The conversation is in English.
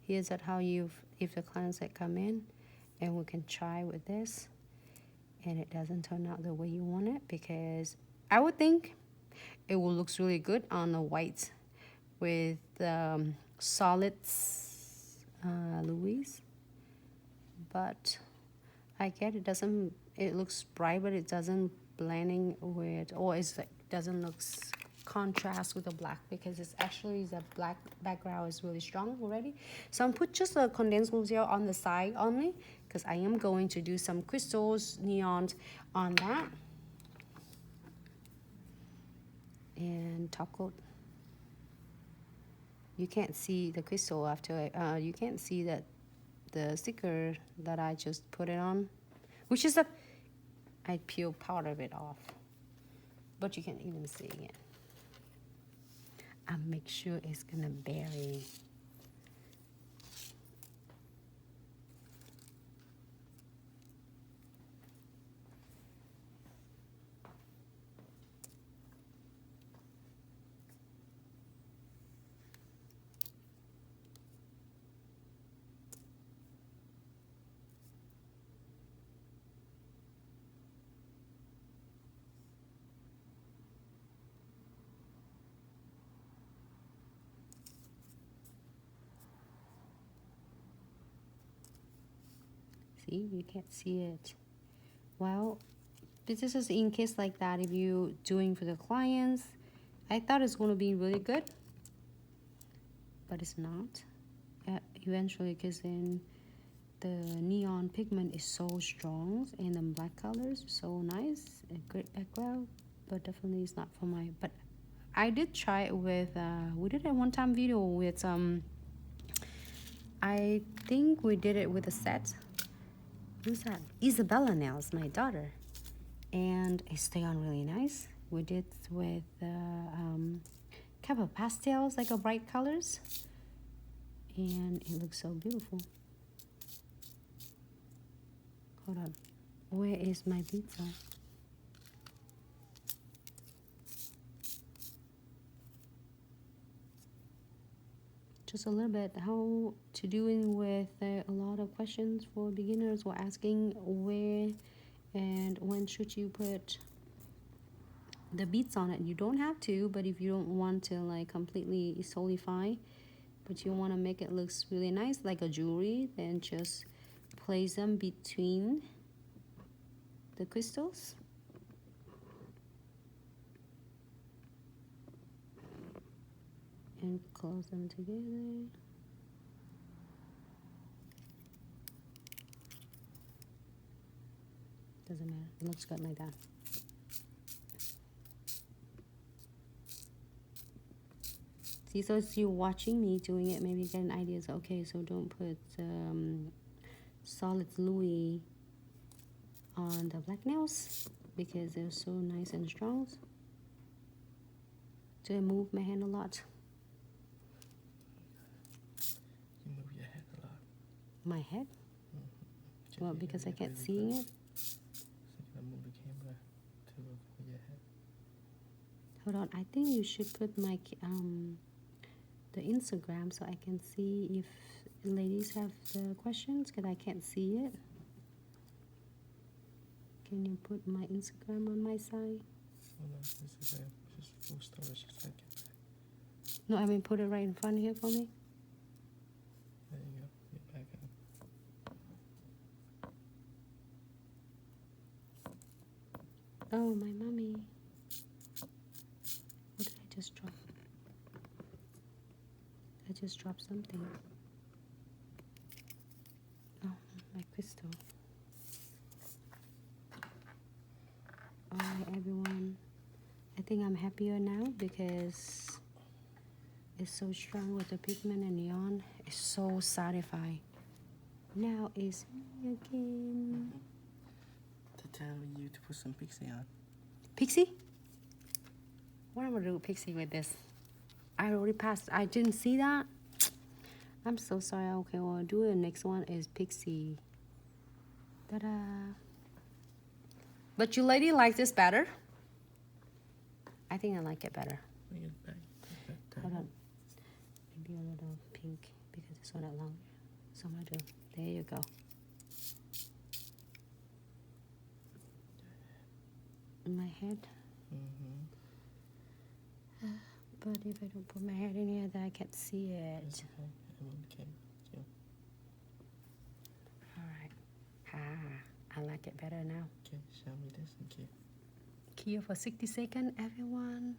here's at how if the clients that come in, and we can try with this, and it doesn't turn out the way you want it, because I would think it will looks really good on the white with solids Louise, but I get it doesn't, it looks bright, but it doesn't blending with, or it's like doesn't look contrast with the black, because it's actually the black background is really strong already. So I'm put just a condensed Whimsical on the side only, because I am going to do some crystals neons on that, and top coat. You can't see the crystal after you can't see that the sticker that I just put it on, which is a, I peel part of it off, but you can even see it. I'll make sure it's gonna bury. See, you can't see it. Well, this is in case like that, if you doing for the clients, I thought it's going to be really good, but it's not. Eventually, because then the neon pigment is so strong, and the black colors so nice, a great background, but definitely it's not for my. But I did try it with. We did a one-time video with I think we did it with a set. Who's that? Isabella Nails, my daughter, and it stayed on really nice. We did with kind of pastels, like a bright colors, and it looks so beautiful. Hold on, where is my pizza? Just a little bit how to doing with a lot of questions for beginners were asking where and when should you put the beads on it. You don't have to, but if you don't want to like completely solidify, but you want to make it looks really nice like a jewelry, then just place them between the crystals. And close them together. Doesn't matter, it looks good like that. See, so as you're watching me doing it, maybe you get an idea. So, okay, so don't put solid Louis on the black nails because they're so nice and strong. So I move my hand a lot. You move your head a lot. My head? Mm-hmm. Well, because I can't see it. So you move the camera to your head. Hold on, I think you should put my the Instagram so I can see if ladies have the questions, because I can't see it. Can you put my Instagram on my side? Oh no, this is just full storage. Just like it. No, I mean put it right in front here for me. There you go. Get back up. Oh, my mommy. What did I just drop? I just dropped something. Oh, my crystal. Alright, everyone. I think I'm happier now because it's so strong with the pigment and neon. It's so satisfying. Now it's me again. To tell you to put some Pixie on. Pixie? What am I gonna do with Pixie with this? I already passed. I didn't see that. I'm so sorry. Okay, well, I'll do it. The next one is Pixie. Ta-da! But you lady like this better? I think I like it better. Bring it back. Hold on. Maybe a little pink because This one not long. So I'm gonna do. There you go. In my head. But if I don't put my head in here, then I can't see it. It's okay. I move the camera too. Alright. I like it better now. Okay, show me this and keep. Here for 60 seconds, everyone.